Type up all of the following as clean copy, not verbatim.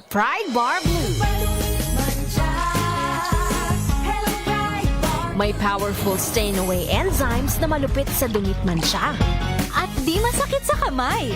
Pride Bar Blue. May powerful stain-away enzymes na malupit sa dungit mansya. At di masakit sa kamay.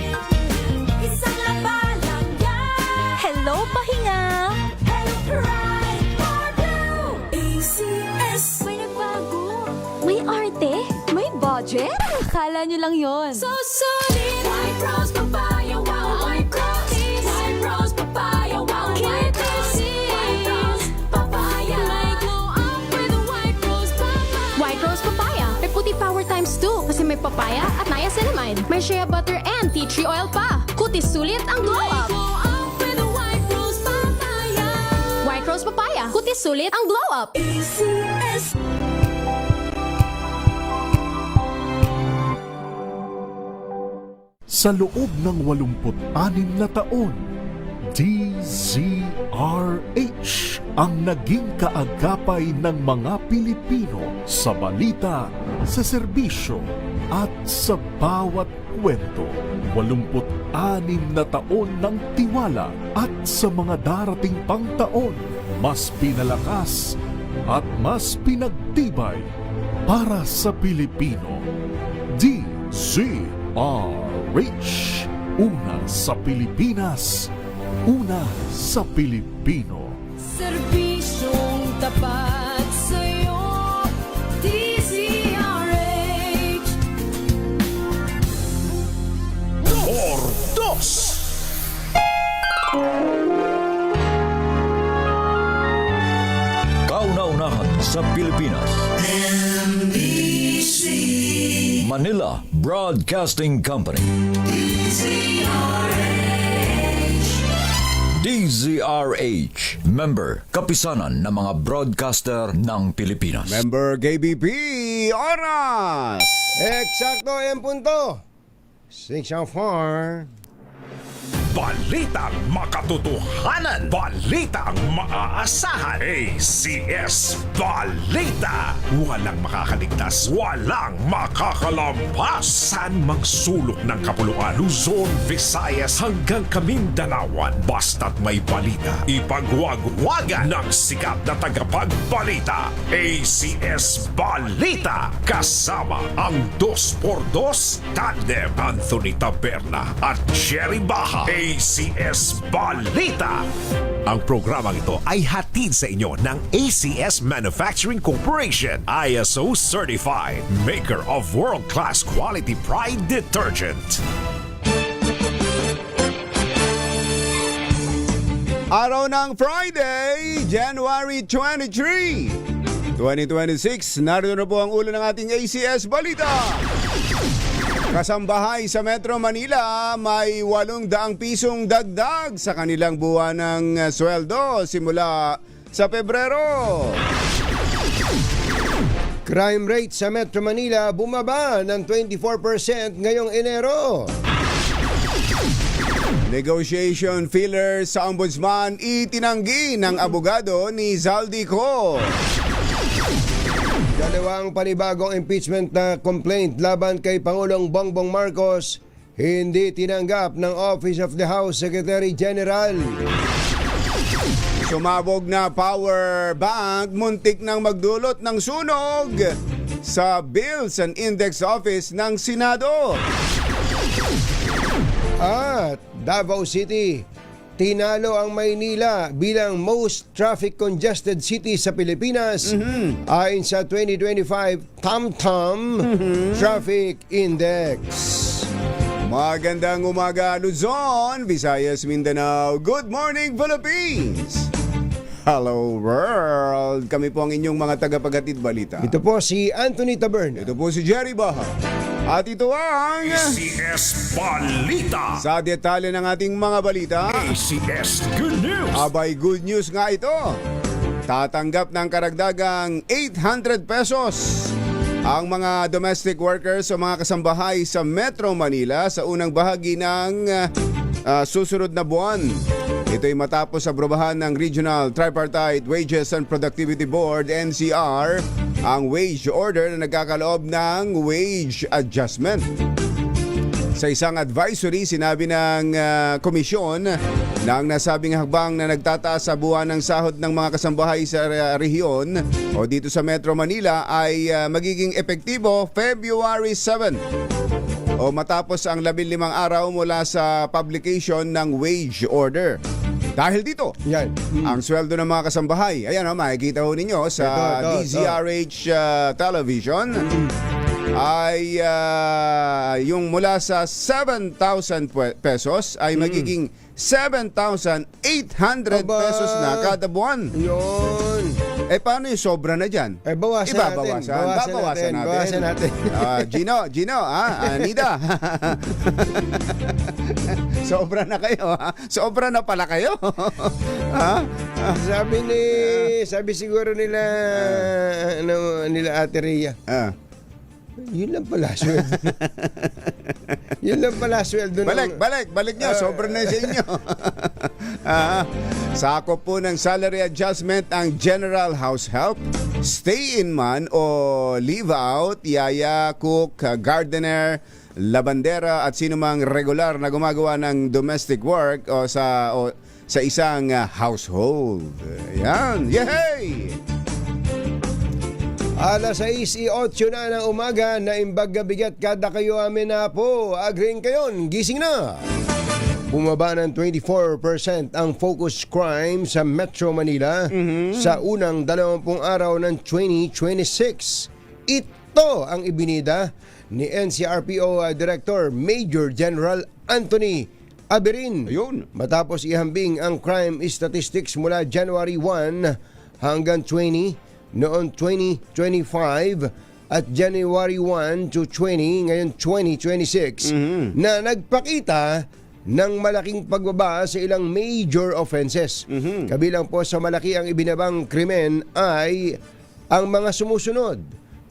Isang labalang yan. Hello, pahinga! Hello, Pride Bar Blue. ACS. May nagbago. May arte? May budget? Akala nyo lang yon. So solid. White rose papaya, wow, white rose. White rose papaya, wow, white rose. White rose papaya. May glow up with a white rose papaya. White Rose Papaya. May puti power times 2 kasi may papaya at niacinamide. May shea butter and tea tree oil pa. Kutis sulit ang glow May up. glow up with a white rose papaya. White Rose Papaya. Kutis sulit ang glow up. ACS. Sa loob ng 86 na taon, DZRH ang naging kaagapay ng mga Pilipino sa balita, sa serbisyo at sa bawat kwento. 86 na taon ng tiwala at sa mga darating pang taon, mas pinalakas at mas pinagtibay para sa Pilipino. DZRH. Una sa Pilipinas, una sa Pilipino. Serbisyong tapat sa'yo, DZRH. Ordos! Kauna-unahan sa Pilipinas. Manila Broadcasting Company. DZRH. Member, kapisanan ng mga broadcaster ng Pilipinas. Member KBP, oras! Eksakto en punto. 6:04. Balitang makatotohanan. Balitang maaasahan. ACS Balita. Walang makakaligtas. Walang makakalampas. Saan mang sulok ng kapuluan. Luzon, Visayas hanggang Kamindanawan. Basta't may balita. Ipagwagwagan ng sikat na tagapagbalita. ACS Balita. Kasama ang 2x2 tandem Anthony Taberna at Jerry Baha. ACS Balita. Ang programang ito ay hatid sa inyo ng ACS Manufacturing Corporation, ISO certified, maker of world-class quality Pride detergent. Araw ng Friday, January 23, 2026. Narito na po ang ulo ng ating ACS Balita. Kasambahay sa Metro Manila, may 800 pisong dagdag sa kanilang buwan ng sweldo simula sa Pebrero. Crime rate sa Metro Manila bumaba ng 24% ngayong Enero. Negotiation filler sa Ombudsman itinanggi ng abogado ni Zaldico. Dalawang panibagong impeachment na complaint laban kay Pangulong Bongbong Marcos hindi tinanggap ng Office of the House Secretary General. Sumabog na power bank, muntik nang magdulot ng sunog sa Bills and Index Office ng Senado. At Davao City, tinalo ang Maynila bilang most traffic congested city sa Pilipinas ayon sa 2025 TomTom Traffic Index. Magandang umaga Luzon, Visayas, Mindanao. Good morning Philippines! Hello world! Kami po ang inyong mga tagapaghatid balita. Ito po si Anthony Taberna. Ito po si Jerry Baha. At ito ang ACS Balita. sa detalye ng ating mga balita. ACS Good News. Abay, good news nga ito. Tatanggap ng karagdagang 800 pesos ang mga domestic workers o mga kasambahay sa Metro Manila sa unang bahagi ng susunod na buwan. Ito'y matapos aprobahan ng Regional Tripartite Wages and Productivity Board, NCR, ang wage order na nagkakaloob ng wage adjustment. Sa isang advisory, sinabi ng komisyon na ang nasabing hakbang na nagtataas sa buwan ng sahod ng mga kasambahay sa rehiyon o dito sa Metro Manila ay magiging epektibo February 7 o matapos ang 15 araw mula sa publication ng wage order. Dahil dito, Yan. ang sweldo ng mga kasambahay, ayan o, makikita ho ninyo sa Ito. DZRH television, ay yung mula sa 7,000 pesos ay magiging 7,800 pesos na kada buwan. Yun. Paano yung sobra na dyan? Bawasan natin. Babawasan natin. Bawasan natin. Gino, Nida. Sobra na kayo, ha? Sobra na pala kayo. Ha? Sabi siguro nila nila Ate Rhea. Yun lang pala sweldo. Yun lang pala sweldo. Balik nyo. Sobra na sa inyo. Sakop po ng salary adjustment ang general house help, stay-in man o leave-out, yaya, cook, gardener, labandera at sino mang regular na gumagawa ng domestic work o sa isang household. Yan. Yay! Alas 6:08 na ng umaga na imbag bigat kada kayo amin na po. Agreeing kayon, gising na. Bumaba ng 24% ang focus crime sa Metro Manila sa unang 20 araw ng 2026. Ito ang ibinida ni NCRPO Director Major General Anthony Abirin. Ayun. Matapos ihambing ang crime statistics mula January 1 hanggang 20 noong 2025 at January 1 to 20 ngayon 2026 na nagpakita ng malaking pagbaba sa ilang major offenses. Kabilang po sa malaki ang ibinabang krimen ay ang mga sumusunod: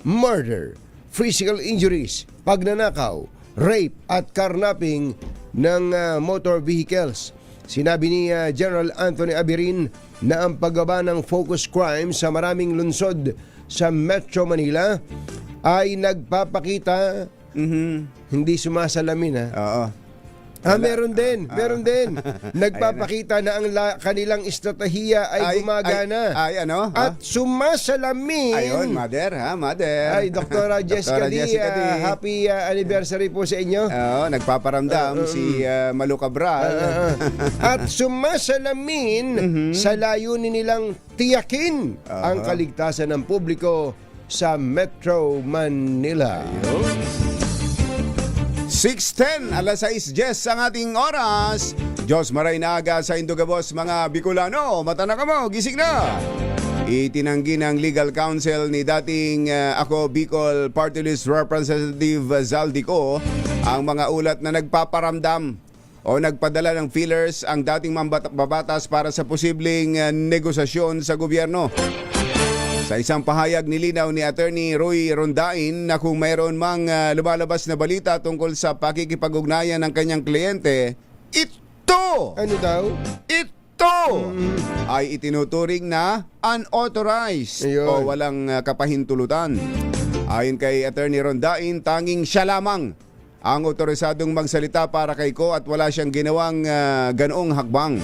murder, physical injuries, pagnanakaw, rape at carnapping ng motor vehicles. Sinabi ni General Anthony Abirin na ang pagbaba ng focus crime sa maraming lungsod sa Metro Manila ay nagpapakita hindi sumasalamin Oo. meron din. Nagpapakita na ang kanilang estratehiya ay gumagana. At sumasalamin. Ayun, mother. Ay, Dr. Jessica D, happy anniversary po sa inyo. Oo, nagpaparamdam si Malu Cabral. At sumasalamin sa layunin nilang tiyakin ang kaligtasan ng publiko sa Metro Manila. 6:10, alas 6:10 ang ating oras. Diyos maray na aga sa Indugabos, mga Bicolano. Mata na ka mo, gising na. Itinanggi ng legal counsel ni dating ako Bicol Party List Representative Zaldico ang mga ulat na nagpaparamdam o nagpadala ng feelers ang dating mambabatas para sa posibleng negosasyon sa gobyerno. Sa isang pahayag, nilinaw ni Attorney Roy Rondain na kung mayroon mang lumalabas na balita tungkol sa pakikipag-ugnayan ng kanyang kliyente, ito! Ano daw? Ito! Ay itinuturing na unauthorized o walang kapahintulutan. Ayon kay Attorney Rondain, tanging siya lamang ang otorisadong magsalita para kay Ko at wala siyang ginawang ganoong hakbang.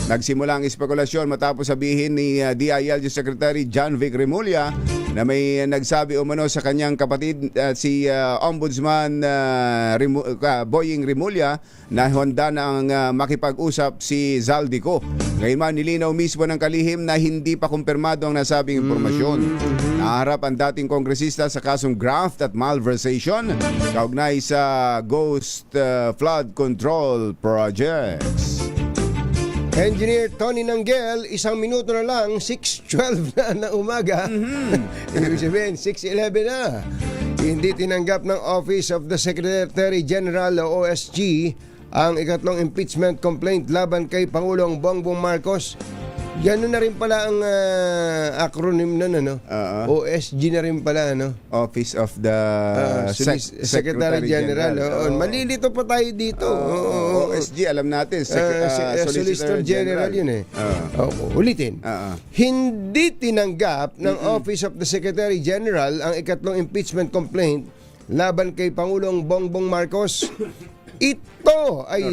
Nagsimula ang espekulasyon matapos sabihin ni DILG Secretary John Vic Remulla na may nagsabi umano sa kanyang kapatid si Ombudsman Boying Remulla na handa na ang makipag-usap si Zaldico. Ngayon man, nilinaw mismo ng kalihim na hindi pa kumpirmado ang nasabing impormasyon. Naharap ang dating kongresista sa kasong graft at malversation kaugnay sa Ghost Flood Control Projects. Engineer Tony Nanggel, 1 minuto na lang, 6:12 na umaga. Ibig sabihin, 6:11 na. Hindi tinanggap ng Office of the Secretary General o OSG ang ikatlong impeachment complaint laban kay Pangulong Bongbong Marcos. Gano'n na rin pala ang acronym nun, ano? OSG na rin pala, ano? Office of the Secretary General. Malilito pa tayo dito. OSG, alam natin. Solicitor General yun eh. Ulitin. Hindi tinanggap ng Office of the Secretary General ang ikatlong impeachment complaint laban kay Pangulong Bongbong Marcos. Ito ay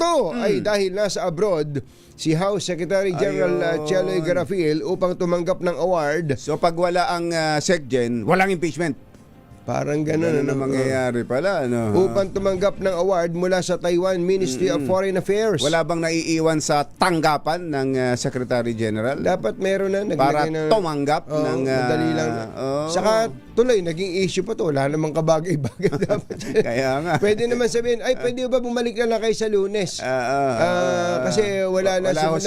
Wow. ay dahil nasa abroad si House Secretary General Ayun. Cheloy Garafil upang tumanggap ng award. So pag wala ang SecGen, walang impeachment. Parang Ganun ganun. na mangyayari pala. Ano? Upang tumanggap ng award mula sa Taiwan Ministry of Foreign Affairs. Wala bang naiiwan sa tanggapan ng Secretary General? Dapat meron na Para naglagay na tumanggap ng... madali lang. Saka tuloy naging issue pa to, wala namang kabagay-bagay dapat. Kaya nga. Pwede naman sabihin, ay pwede ba bumalik na lang kayo sa Lunes? Kasi wala na wala ho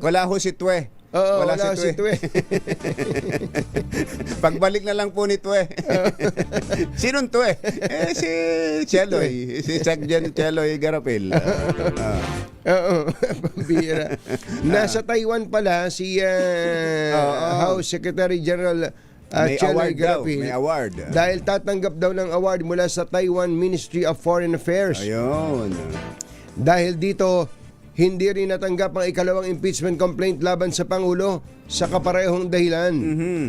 wala ho si Twe. Oo, wala si Twe. Pagbalik na lang po ni Twe. Sinong Twe? Si Cheloy. Si SecGen Cheloy Garapil. Oo, pambira. Nasa Taiwan pala si House Secretary General May Cheloy award daw. Garapil. May award. Dahil tatanggap daw ng award mula sa Taiwan Ministry of Foreign Affairs. Ayun. Dahil dito, hindi rin natanggap ang ikalawang impeachment complaint laban sa Pangulo sa kaparehong dahilan.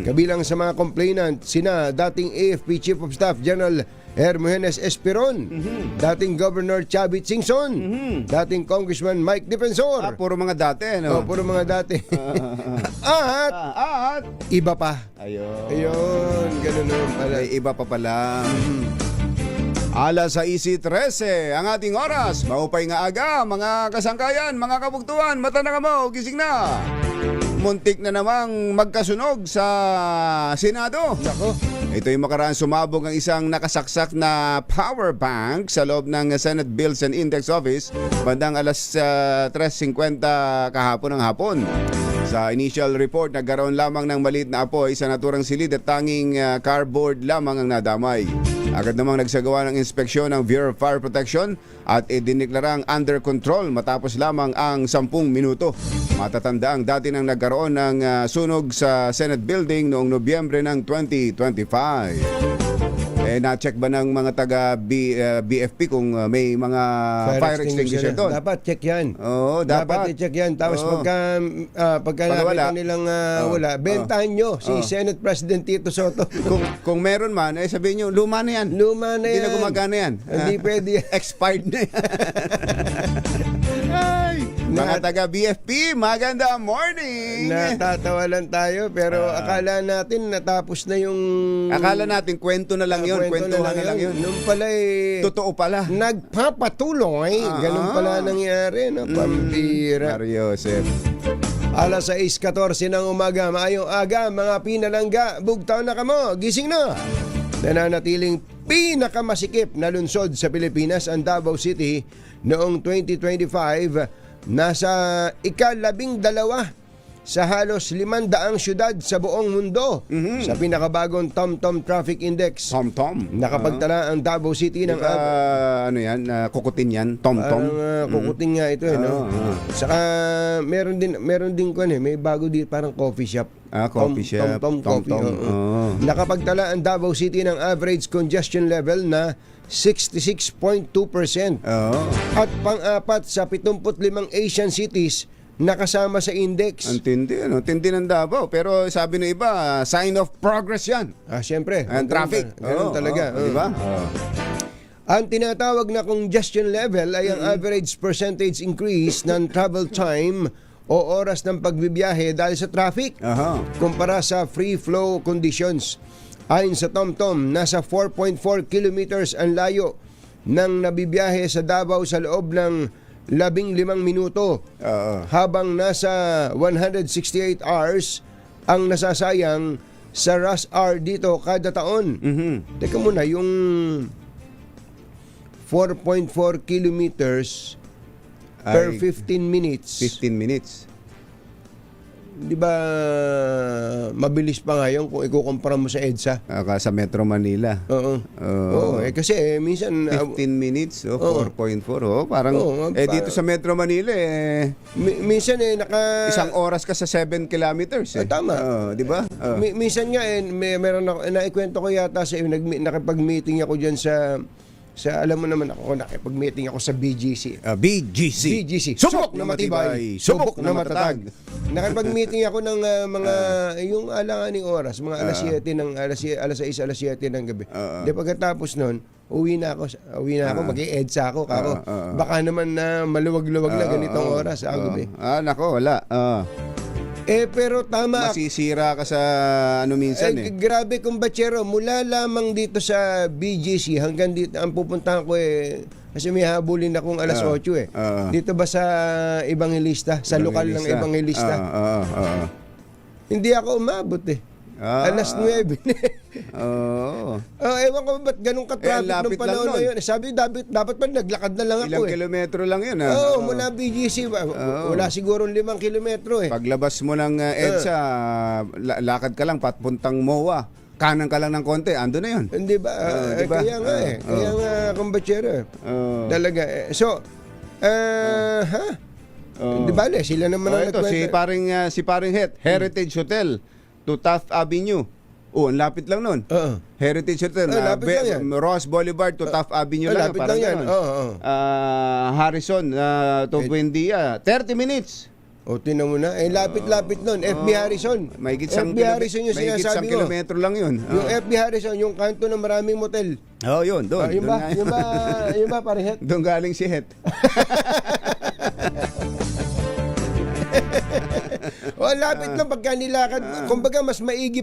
Kabilang sa mga complainant, sina dating AFP Chief of Staff General Hermogenes Esperon, dating Governor Chavit Singson, dating Congressman Mike Defensor. Puro mga dati, no? Puro mga dati. At iba pa. Ayun, ganun naman pala. May iba pa pala. Alas 6:13 ang ating oras. Maupay nga aga, mga kasangkayan, mga kabugtuan, mata na mo, gising na. Muntik na namang magkasunog sa Senado. Nako. Ito yung makaraan sumabog ang isang nakasaksak na power bank sa loob ng Senate Bills and Index Office bandang alas 3:50 kahapon ng hapon. Sa initial report, nagkaroon lamang ng maliit na apoy sa naturang silid at tanging cardboard lamang ang nadamay. Agad namang nagsagawa ng inspeksyon ng Bureau of Fire Protection at idiniklarang under control matapos lamang ang 10 minuto. Matatanda ang dati nang nagkaroon ng sunog sa Senate Building noong Nobyembre ng 2025. Na-check ba ng mga taga BFP kung may mga fire extinguisher doon? Dapat check yan. Oo, dapat. i-check yan. Tapos pagka nakita nilang wala, bentahan nyo si Senate President Tito Soto. Kung meron man, sabihin nyo, luma na yan. Luma na yan. Hindi na gumagana yan. Hindi pwede yan. Expired na yan. Ay, mga taga BFP, maganda morning. Natatawa lang tayo pero akala natin natapos na yung... Akala natin kwento na lang yun. Kwentuhan na lang yun. Nung pala Totoo pala. nagpapatuloy. Ganun pala nangyari. No? Pambira. Mario Joseph. Alas 6:14 ng umaga, maayong aga, mga pinalangga, bugtaw na kamo, gising na. Nananatiling pinakamasikip na lungsod sa Pilipinas ang Davao City noong 2025, nasa ika-12 sa halos 500 syudad sa buong mundo sa pinakabagong TomTom Traffic Index. TomTom. Nakapagtala ang Davao City ng ano yan? Kukutin yan? TomTom? kukutin nga ito no? Saka meron din may bago dito parang coffee shop. Coffee shop. TomTom Coffee. Oh. Nakapagtala ang Davao City ng average congestion level na 66.2%. At pang-apat sa 75 Asian cities nakasama sa index. Ang tindi, ano? Tindi ng Davao. Pero sabi ng iba, sign of progress yan. Siyempre. Ang traffic. Ganun talaga. Diba? Ang tinatawag na congestion level ay ang average percentage increase ng travel time o oras ng pagbibiyahe dahil sa traffic kumpara sa free flow conditions. Ayon sa TomTom, nasa 4.4 kilometers ang layo ng nabibiyahe sa Davao sa loob ng 15 minuto habang nasa 168 hours ang nasasayang sa rush hour dito kada taon. Teka muna, yung 4.4 kilometers per 15 minutes. 15 minutes. Di ba mabilis pa nga yun kung ikukumpara mo sa EDSA? Sa Metro Manila. Oo. Kasi minsan 15 minutes, 4.4. Parang dito sa Metro Manila minsan isang oras ka sa 7 kilometers. Tama. Di ba? Minsan nga meron ako, naikwento ko yata sa nakipag-meeting ako diyan sa alam mo naman ako, nakipag-meeting ako sa BGC. BGC. Subok na matibay, subok na matatag. Nakipag-meeting ako ng mga yung alanganing oras, mga alas 7 ng alas 6, alas 7 ng gabi. Di pagkatapos noon, uwi na ako, mag-i-EDSA ako. Baka naman na maluwag-luwag na ganitong oras sa gabi. Nako, wala. Pero tama. Masisira ka sa minsan Grabe kumbachero, mula lamang dito sa BGC hanggang dito, ang pupuntahan ko kasi may habulin akong alas 8 Dito ba sa Evangelista? Sa lokal ng Evangelista? Hindi ako umabot alas 9. Ewan ko ba't ganun ka-traffic nung panahon na yun. Sabi, dapat pa naglakad na lang ako. Ilang kilometro lang yun. Mula BGC. Wala siguro 5 kilometro Paglabas mo ng EDSA, lakad ka lang papuntang MOA. Kanan ka lang ng konti, ando na yun. Hindi ba? Diba? Kaya nga Kaya nga, kumbachero. Talaga. So, Di bale, sila naman ang ito, si paring Heritage Hotel to Taft Avenue. Ang lapit lang nun. Heritage Hotel, lapit lang yan. Ross Boulevard to Taft Avenue lang. Lapit lang yan. Harrison to Buendia, 30 minutes. Tinan mo na. Lapit-lapit nun. FB Harrison. May FB Harrison yung sinasabi mo. kilometro lang yun. Yung FB Harrison, yung kanto ng maraming motel. Yun, doon. Yung ba, parehet? Doon galing si Het. Lapit lang pagka nilakad. Kumbaga mas maigi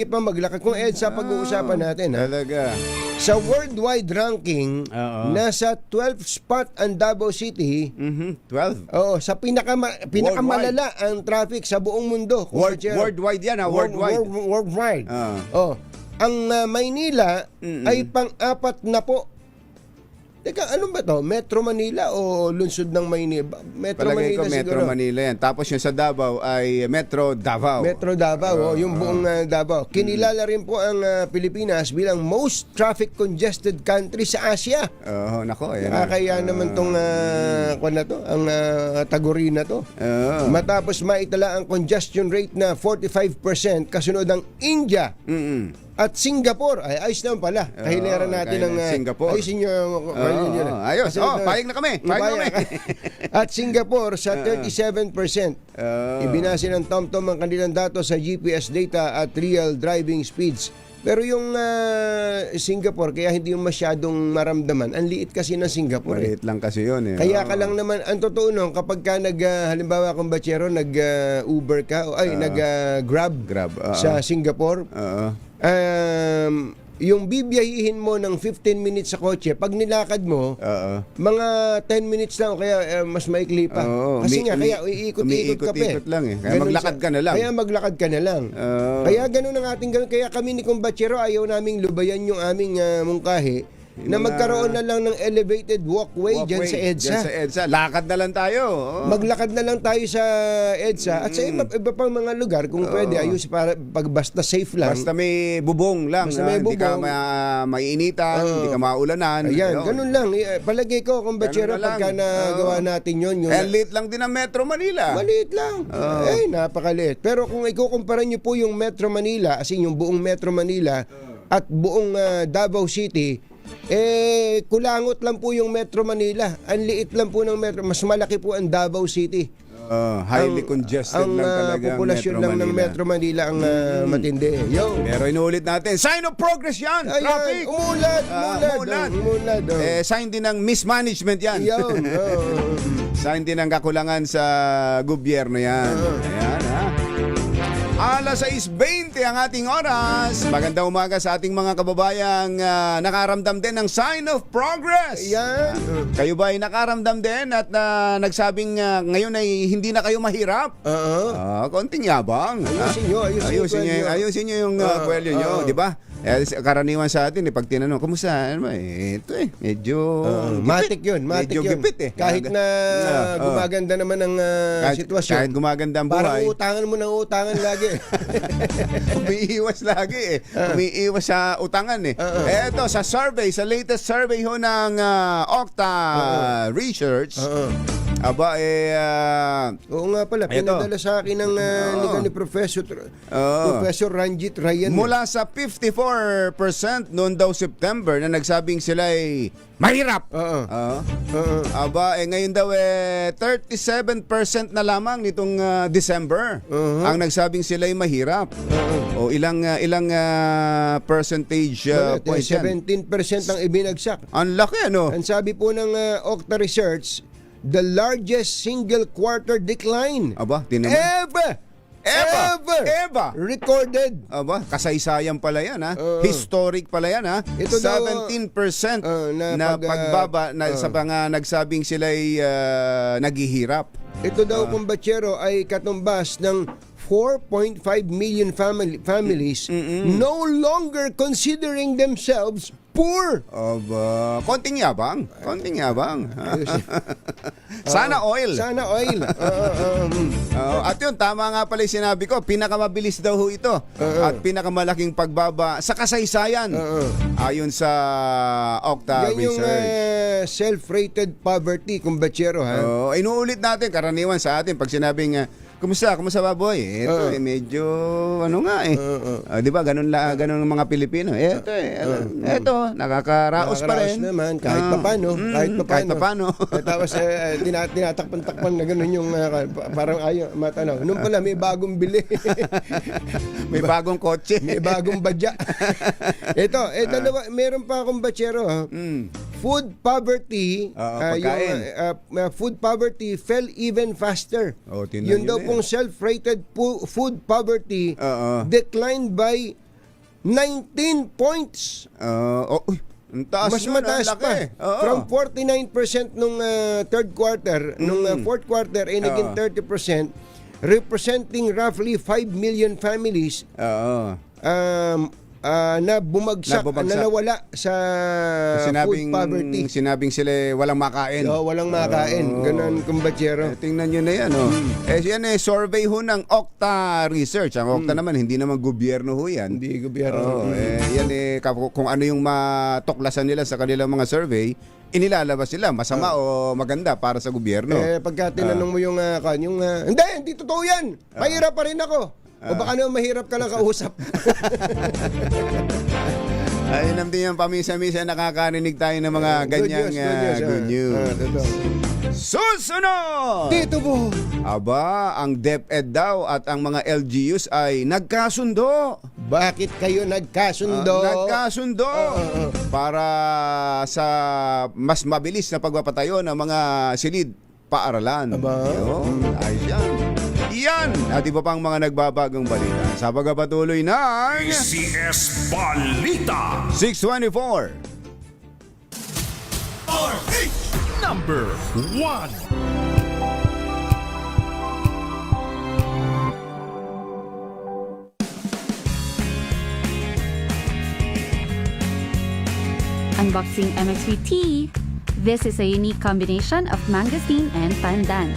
pa maglakad kung EDSA pag-uusapan natin. Talaga. Sa worldwide ranking, nasa 12th spot ang Davao City. 12. Sa pinakamalala ang traffic sa buong mundo. Worldwide yan, worldwide. Worldwide. Ang Maynila ay pang-4 na po. Teka, ano ba to? Metro Manila o lungsod ng Maynila? Palagay ko Metro Manila yan. Tapos yung sa Davao ay Metro Davao. Metro Davao, yung buong Davao. Kinilala rin po ang Pilipinas bilang most traffic congested country sa Asia. Nako. Kaya naman tong ang taguri na to. Matapos maitala ang congestion rate na 45%, kasunod ng India. At Singapore, ayos naman pala. Kahilaran natin ng Singapore. Ayusin nyo. Ayos. Payag na kami. At Singapore sa 37%. Ibinase ng TomTom ang kanilang datos sa GPS data at real driving speeds. Pero yung Singapore, kaya hindi yung masyadong maramdaman. Ang liit kasi ng Singapore. Maliit lang kasi yun. Kaya ka lang naman, ang totoo nun, kapag ka halimbawa kung bachero, nag-Uber ka, nag-Grab sa Singapore, yung bibiyahihin mo ng 15 minutes sa kotse, pag nilakad mo, mga 10 minutes lang, kaya mas maikli pa. Kasi kaya iikot-ikot ka pa. Lang Kaya maglakad ka na lang. Kaya maglakad ka na lang. Kaya ganun ang ating ganun. Kaya kami ni Kumbachero, ayaw naming lubayan yung aming mungkahi na magkaroon na lang ng elevated walkway dyan sa EDSA. Lakad na lang tayo. Maglakad na lang tayo sa EDSA at sa iba pang mga lugar kung pwede ayos para basta safe lang. Basta may bubong lang. Hindi ka maiinitan, hindi ka maulanan. Ayan, ganun lang. Palagay ko kung bachero pagka nagawa natin yun. Liit lang din ang Metro Manila. Maliit lang. Napakaliit. Pero kung ikukumpara nyo po yung Metro Manila, as in yung buong Metro Manila at buong Davao City, kulangot lang po yung Metro Manila. Ang liit lang po ng Metro. Mas malaki po ang Davao City. Highly congested lang talaga ang populasyon lang ng Metro Manila ang matindi. Pero inuulit natin, sign of progress yan. Traffic. Umulad. Sign din ng mismanagement yan. Sign din ng kakulangan sa gobyerno yan. Ayan, Alas 6:20 ang ating oras. Magandang umaga sa ating mga kababayang nakaramdam din ng sign of progress. Yan. Kayo ba ay nakaramdam din at nagsabing ngayon ay hindi na kayo mahirap? Konting yabang. Ayusin nyo yung kwelyo nyo, di ba? Karaniwan sa atin, pag tinanong, kumusta? Ito medyo matik yun. Medyo gipit Kahit na gumaganda naman ang sitwasyon. Kahit gumaganda ang buhay. Parang utangan mo ng utangan lagi. Umiiwas lagi Umiiwas sa utangan Eto, sa latest survey ho ng Okta Research, Aba, Oo nga pala, Eto. pinadala sa akin ng ni Professor Ranjit Ryan. mula sa 54% noon daw September na nagsabing sila ay mahirap. Oo. Aba, ngayon daw 37% na lamang nitong December ang nagsabing sila ay mahirap. O ilang percentage point yan? 17% ang ibinagsak. Ang laki, ano? Ang sabi po ng Okta Research, the largest single quarter decline Aba, tinaman. Ever recorded. Aba, kasaysayan pala yan, ha? Oo. Historic pala yan, ha? Ito daw, 17% na pagbaba sa mga nagsabing sila'y naghihirap. Ito daw, kumbatsero, ay katumbas ng 4.5 million families no longer considering themselves poor. Aba, konting yabang. Sana oil. Sana oil. At yun, tama nga pala yung sinabi ko, pinakamabilis daw ho ito at pinakamalaking pagbaba sa kasaysayan ayon sa Okta Yan yung Research. self-rated poverty, kumbatsero, ha? Inuulit natin, karaniwan sa atin, pag sinabing, kumusta baboy? Ito medyo, di ba, ganun ang mga Pilipino. Ito, nakakaraos pa rin. Naman, kahit papano. Kahit papano. Tapos, tinatakpan-takpan na ganun yung, parang ayaw, matanaw. Nung pala, may bagong bili. May bagong kotse. May bagong badya. Ito, dalawa, meron pa akong batsero, ha? Food poverty, pagkain. food poverty fell even faster. Tingnan Yun nyo daw na pong self-rated food poverty declined by 19 points. Ang taas Mas nun, mataas ang pa. laki. From 49% nung third quarter, nung fourth quarter ay naging 30%, representing roughly 5 million families na bumagsak, na nawala sa food poverty. Sinabing sila walang makain. Walang makain. Ganun, kumbatsero. Tingnan nyo na yan. Yan survey ho ng Okta Research. Ang Okta naman, hindi naman gobyerno ho yan. Hindi gobyerno. Yan kung ano yung matuklasan nila sa kanilang mga survey, inilalabas sila masama o maganda para sa gobyerno. Pagka tinanong mo yung hindi totoo yan. Mahirap pa rin ako. O baka naman mahirap ka lang kausap. Ayun din yung pamisa-misa nakakarinig tayo ng mga ganyang good news. Susunod! Dito po. Aba, ang DepEd daw at ang mga LGUs ay nagkasundo. Bakit kayo nagkasundo? Nagkasundo para sa mas mabilis na pagpapatayo ng mga silid paaralan. Ayos yan. Yan at iba pang mga nagbabagong balita sa pagpapatuloy ng PCS Balita. 624. RH number 1. Unboxing MX3T. This is a unique combination of mangosteen and pandan.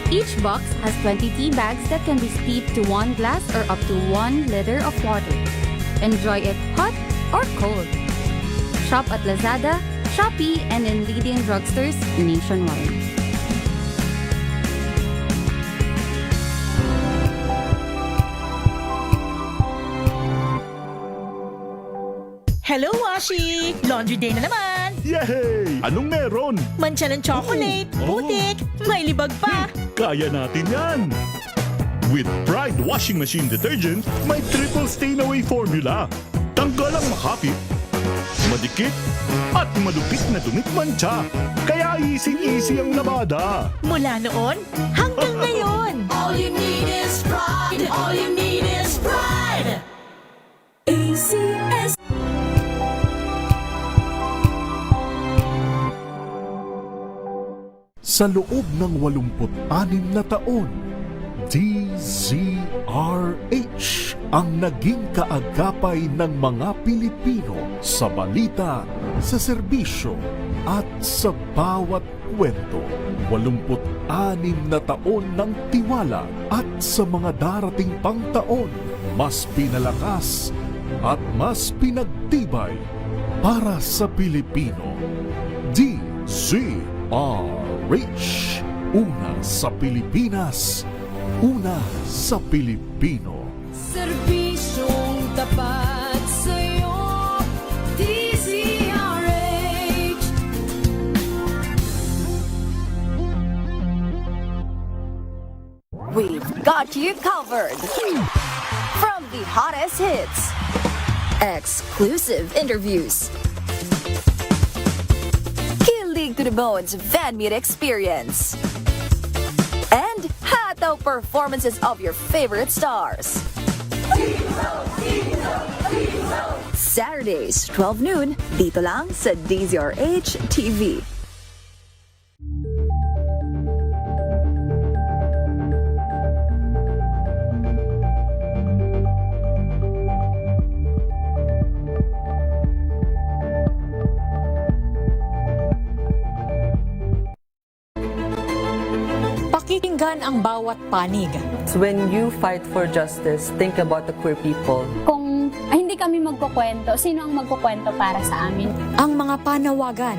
Each box has 20 tea bags that can be steeped to 1 glass or up to 1 liter of water. Enjoy it hot or cold. Shop at Lazada, Shopee, and in leading drugstores nationwide. Hello, Washi! Laundry day na naman! Yay! Anong meron? Mancha ng chocolate, putik, may libag pa! Kaya natin yan! With Pride Washing Machine Detergent, may triple stain-away formula. Tanggal ang makapit, madikit, at malupit na dumit mancha. Kaya easy-easy ang labada. Mula noon hanggang ngayon! All you need is pride. All you need is pride. ACS. Sa loob ng 86 na taon, DZRH ang naging kaagapay ng mga Pilipino sa balita, sa serbisyo at sa bawat kwento. 86 na taon ng tiwala at sa mga darating pang taon, mas pinalakas at mas pinagtibay para sa Pilipino. DZRH Una sa Pilipinas, una sa Pilipino. Serbisyong tapat sa'yo, DZRH. We've got you covered. From the hottest hits, exclusive interviews, kilig to the bones fan meet experience, and hataw performances of your favorite stars. Saturdays, 12 noon, dito lang sa DZRH TV. Pakikinggan ang bawat panig. When you fight for justice, think about the queer people. Kung hindi kami magkukwento, sino ang magkukwento para sa amin? Ang mga panawagan,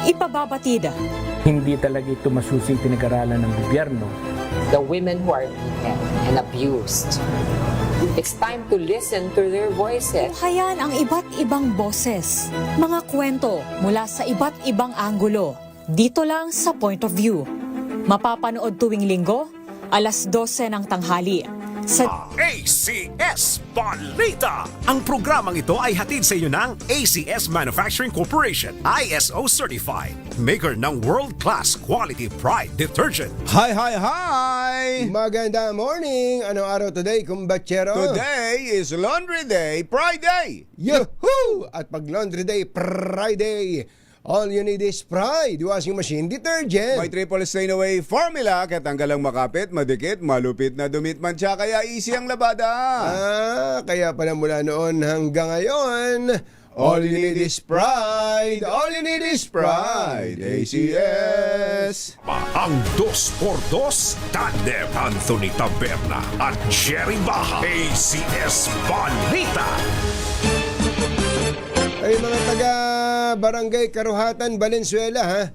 ipababatid. Hindi talaga ito masusing pinag-aralan ng gobyerno. The women who are beaten and abused. It's time to listen to their voices. Tunghayan ang iba't ibang boses, mga kwento mula sa iba't ibang anggulo. Dito lang sa Point of View. Mapapanood tuwing linggo, alas 12 ng tanghali. Sa ACS Balita! Ang programang ito ay hatid sa iyo ng ACS Manufacturing Corporation, ISO Certified, maker ng world-class quality Pride detergent. Hi, hi, hi! Maganda morning! Anong araw today, kumbachero? Today is Laundry Day, Pride Day! Yahoo! At pag Laundry Day, Friday, all you need is Pride washing machine detergent. May triple stain away formula, kaya tanggalang makapit, madikit, malupit na dumit mancha, kaya easy ang labada. Kaya pala mula noon hanggang ngayon, all you need is Pride. All you need is Pride. ACS. Ang 2x2, Tandem Anthony Taberna at Jerry Baja. ACS Balita! Ay mga taga Barangay Karuhatan, Valenzuela, ha?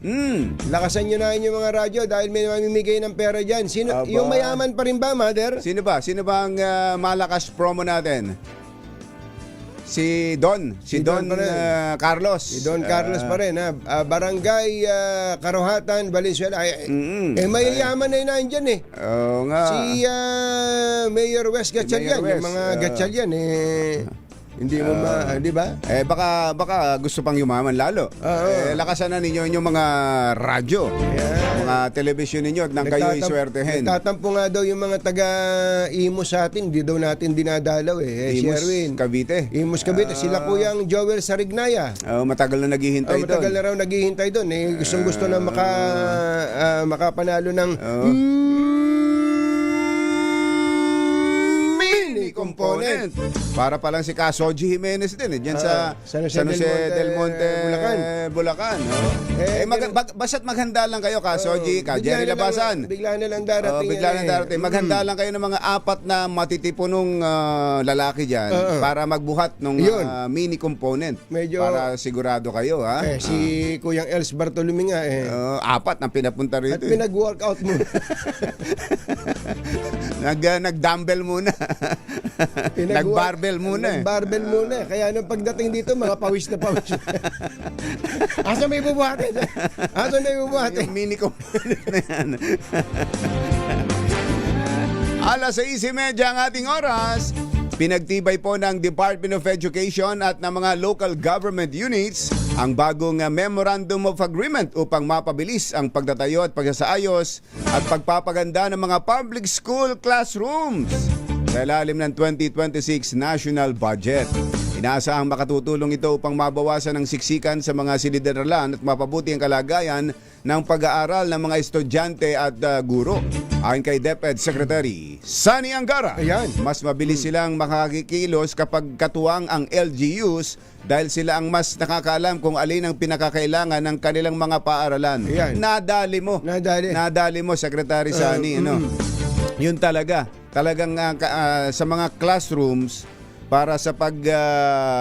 Lakasan nyo na yung mga radyo dahil may mamimigay ng pera dyan. Sino, yung mayaman pa rin ba, Mother? Sino ba? Sino ba ang malakas promo natin? Si Don Carlos. Si Don Carlos pa rin, ha? Barangay Karuhatan, Valenzuela. Mayayaman na yun nandyan, eh. Oo nga. Si Mayor Wes Gatchalian. Yung mga Gatchalian, hindi mo di ba? Baka gusto pang yumaman lalo. Lakasan na ninyo yung mga radyo, mga telebisyon ninyo at nang kayo iswertehin. Nagtatampo nga daw yung mga taga-Imus sa atin, hindi daw natin dinadalaw Imus, Sherwin. Cavite. Imus Cavite, sila Kuyang Joel Sarignaya. Matagal na naghihintay doon. Matagal na raw naghihintay doon. Gustong-gusto na makapanalo ng component. Para pa lang si Kasoji Jimenez din diyan sa San Jose del Monte, Bulacan. Basta't maghanda lang kayo, Kasoji, ka Jerry Labasan. Bigla na lang darating. Maghanda lang kayo ng mga 4 na matitipunong lalaki diyan para magbuhat ng mini component. Para sigurado kayo, ha? Si Kuyang Els Bartolome nga 4 na pinapunta rito. At pinag-workout mo. Nag-dumbbell muna. Nag-barbell muna. Nag-barbell muna. Kaya nung pagdating dito, mga pawis na pawis. Asa may bubuhatin? Yung mini component na yan. Alas 6:30 ang ating oras. Pinagtibay po ng Department of Education at ng mga local government units ang bagong Memorandum of Agreement upang mapabilis ang pagtatayo at pagsasaayos at pagpapaganda ng mga public school classrooms sa ilalim ng 2026 National Budget. Inaasahang makatutulong ito upang mabawasan ang siksikan sa mga silid-aralan at mapabuti ang kalagayan ng pag-aaral ng mga estudyante at guro. Ayon kay DepEd Secretary Sunny Angara, mas mabilis silang makakikilos kapag katuwang ang LGUs dahil sila ang mas nakakaalam kung alin ang pinakakailangan ng kanilang mga paaralan. Nadali mo, Secretary Sunny. Yun talagang sa mga classrooms para sa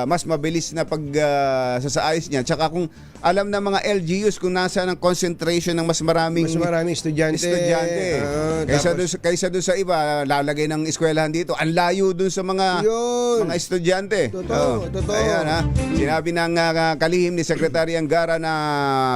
mas mabilis na pagsasaayos niya. Tsaka kung alam ng mga LGUs kung nasa ng concentration ng mas maraming estudyante. Kaysa doon sa iba, lalagay ng eskwelahan dito. Ang layo doon sa mga estudyante. Totoo. Ayan, ha. Sinabi ng kalihim ni Secretary Angara na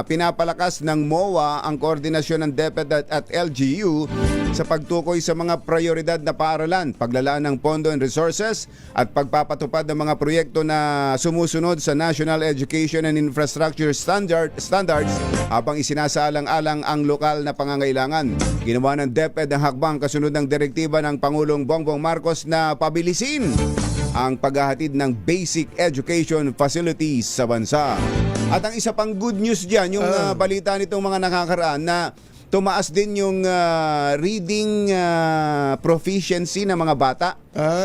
pinapalakas ng MOA ang koordinasyon ng DepEd at LGU sa pagtukoy sa mga prioridad na paaralan, paglalaan ng pondo and resources at pagpapatupad ng mga proyekto na sumusunod sa National Education and Infrastructure Standards habang isinasaalang-alang ang lokal na pangangailangan. Ginawa ng DepEd ang hakbang kasunod ng direktiba ng Pangulong Bongbong Marcos na pabilisin ang paghahatid ng basic education facilities sa bansa. At ang isa pang good news dyan, yung balita nitong mga nakakaraan na tumaas din yung reading proficiency ng mga bata.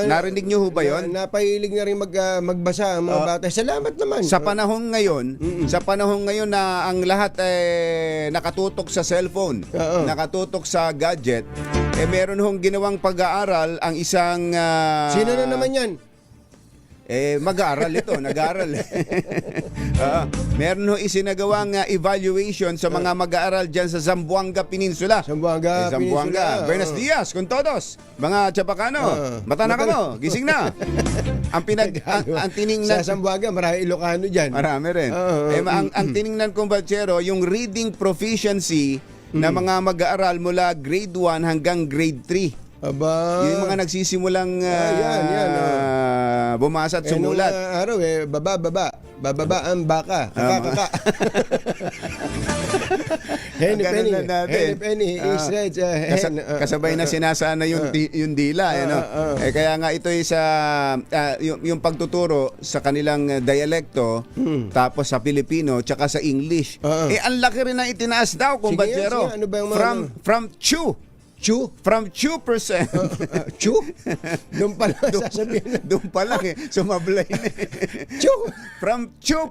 Narinig nyo ho ba yun? Napahilig na rin magbasa ang mga bata. Salamat naman. Sa panahon ngayon na ang lahat nakatutok sa cellphone, nakatutok sa gadget, meron hong ginawang pag-aaral ang isang... Sino na naman yan? Mag-aaral ito, nag-aaral. Meron ho isinagawang evaluation sa mga mag-aaral dyan sa Zamboanga Peninsula. Zamboanga. Buenos dias, con todos. Mga Chapacano, mata na kamo, gising na. ang tiningnan... Sa Zamboanga, marami Ilocano dyan. Marami rin. Ang tiningnan kong Balchero, yung reading proficiency na mga mag-aaral mula grade 1 hanggang grade 3. Aba. Yung mga nagsisimulang bumasa at sumulat. Nung araw bababa ang baka. Kaka. Henny penny is right. Kasabay na sinasana yung dila. Kaya nga ito sa yung pagtuturo sa kanilang dialekto, tapos sa Pilipino, tsaka sa English. Ang laki rin na itinaas daw, kumbatsero. Ano ba yung from Chu. From 2%. Chu? Doon pa lang sasabihin. Doon pa lang sumablay na From 2%,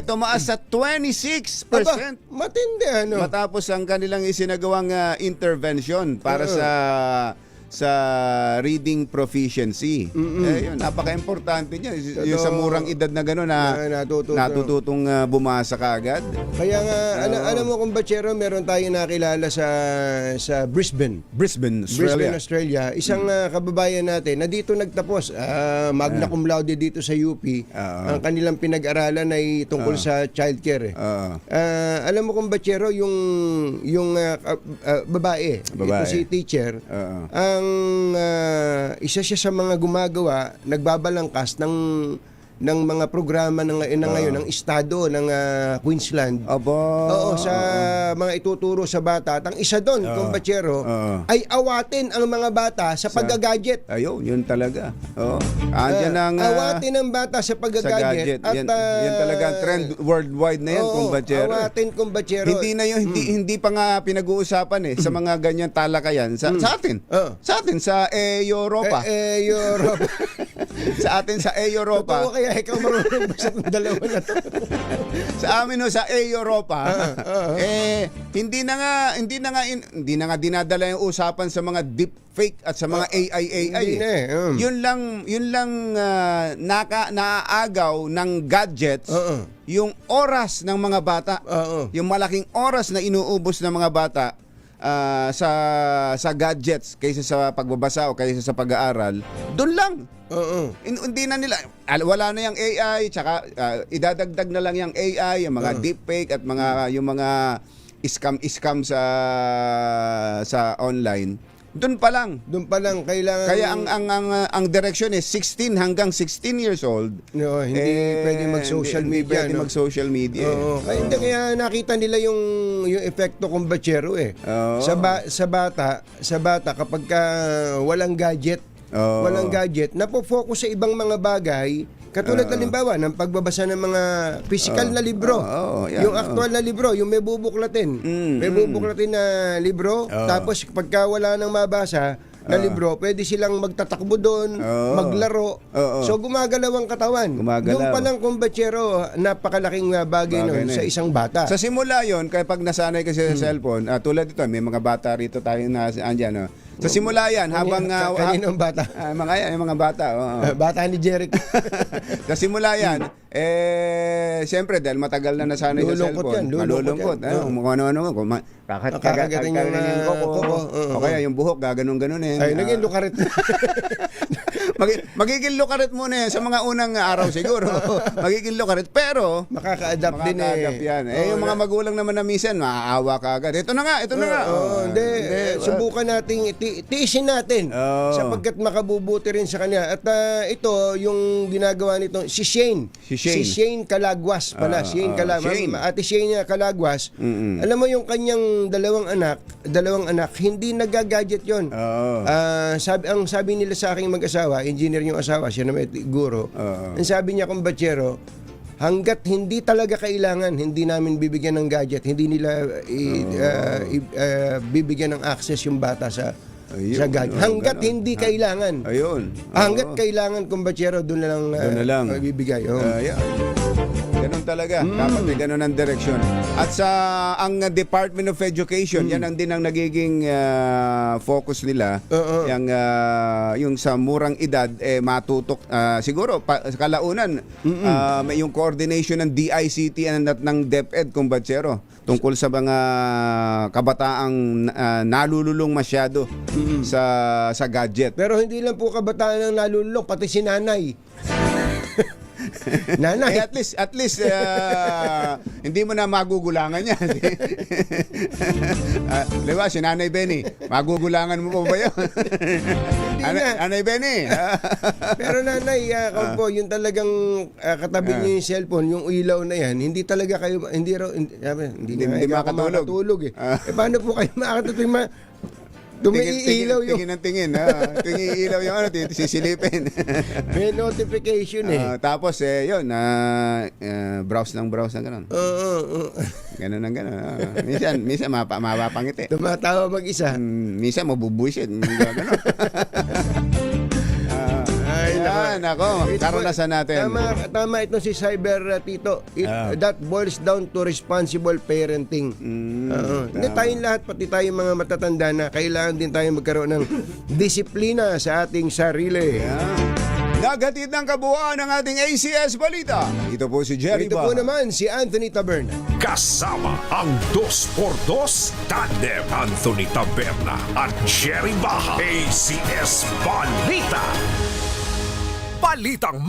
tumaas sa 26%. Aba, matindi Matapos ang kanilang isinagawang intervention para sa reading proficiency. Yun, napaka-importante niya. Yung sa murang edad na gano'n na natututong bumasa kaagad. Kaya nga, alam mo kung Bachero, meron tayong nakilala sa Brisbane, Australia. Isang kababayan natin na dito nagtapos. Magna cum laude dito sa UP. Ang kanilang pinag-aralan ay tungkol sa childcare. Alam mo kung Bachero, yung babae, ito si teacher, ang isa siya sa mga gumagawa, nagbabalangkas ng mga programa ngayon ng estado ng Queensland. Oo, sa mga ituturo sa bata. At ang isa doon, Kumbachero, ay awatin ang mga bata sa paggagadget. Ayun, yun talaga. Awatin ang bata sa paggagadget. At yan talaga ang trend worldwide na yan, Kumbachero. Awatin, Kumbachero. Hindi na yun, hindi pa nga pinag-uusapan sa mga ganyan talakayan sa atin. Sa atin sa Europa. Europa. Sa atin sa Europa. Totoo kaya ikaw marunong ba sa dalawa na to? Sa amin sa Europa, hindi na nga dinadala yung usapan sa mga deepfake at sa mga AI. Yun lang naaagaw ng gadgets. Yung oras ng mga bata, yung malaking oras na inuubos ng mga bata sa gadgets kaysa sa pagbabasa o kaysa sa pag-aaral, doon lang. Hindi na nila, wala na yung AI, tsaka idadagdag na lang yung AI, yung mga deepfake at yung mga scam sa online. Doon pa lang kailangan. Kaya ang direction is 16 hanggang 16 years old. No, hindi pwede mag-social media. Hindi mag-social media. Kaya nakita nila yung epekto kung Bachero sa bata kapag walang gadget, napo-focus sa ibang mga bagay. Katulad halimbawa ng pagbabasa ng mga physical na libro. Yung actual na libro, yung may bubuklatin. May bubuklatin na libro, tapos pagka wala nang mabasa na libro, pwede silang magtatakbo doon, maglaro. So gumagalaw ang katawan. Yung palang Kumbachero, napakalaking bagay nun sa isang bata. Sa simula yon, kapag nasanay kasi sa cellphone, tulad ito, may mga bata rito tayo na andyan, Sa simula yan, habang... Kaninong bata? Yung mga bata. Oo. Bata ni Jeric. Sa simula yan, siyempre, dahil matagal na nasanay sa Lulungkot cellphone. yan, lulungkot Malulungkot. yan. Kung ano-ano. Kakagatin yung kuko. O kaya yung buhok, gaganon-ganon. Ay, naging lukarit. Magiging lukarit muna sa mga unang araw siguro. Magiging lukarit. Pero, makaka-adapt din makaka-adapt yan. Yung mga magulang naman na minsan, maaawa ka agad. Ito na nga. Hindi. Subukan natin, tiisin natin. Sapagkat makabubuti rin sa kanya. At ito, yung ginagawa nito, si Shane. Si Shane Calagwas pala. Shane Calagwas. Ate Shane Calagwas. Alam mo yung kanyang dalawang anak, hindi nagagadget yon. Ang sabi nila sa aking mag-asawa, engineer yung asawa, siya naman guro. Ang sabi niya kung batsero, hanggat hindi talaga kailangan, hindi namin bibigyan ng gadget, hindi nila bibigyan ng access yung bata sa gadget. Hanggat hindi kailangan. Hanggat kailangan kung batsero, doon na lang bibigay. Ganun talaga. Dapat may ganun ang direksyon. At sa ang Department of Education, yan ang din ang nagiging focus nila. Yung sa murang edad, matutok. Siguro, kalaunan, may yung coordination ng DICT at ng DepEd kung batsero tungkol sa mga kabataang nalululong masyado sa gadget. Pero hindi lang po kabataan ang nalululong, pati si nanay. Nanay. At least hindi mo na magugulangan yan. Diba, si Nanay Benny, magugulangan mo pa ba yun? Nanay Benny. Pero nanay, po, yung talagang katabi niyo yung cellphone, yung ilaw na yan, hindi talaga kayo, hindi makatulog. Paano po kayo makatulog? Tumiilaw yung... Tingin ng tingin. Tumiilaw yung sisilipin. May notification Tapos, yun, browse ng gano'n. Gano'n ng gano'n. Minsan mapapangiti. Tumatawa mag-isa. Minsan mabubuisit. Gano'n. Nako, karanasan natin. Tama ito si Cyber Tito. That boils down to responsible parenting. Hindi tayong lahat, pati tayong mga matatanda na kailangan din tayo magkaroon ng disiplina sa ating sarili. Naghatid ng kabuuan ng ating ACS Balita. Ito po si Jerry Ito Baha. po naman si Anthony Taberna. Kasama ang 2x2 Tandem Anthony Taberna at Jerry Baha. ACS Balita. Balitang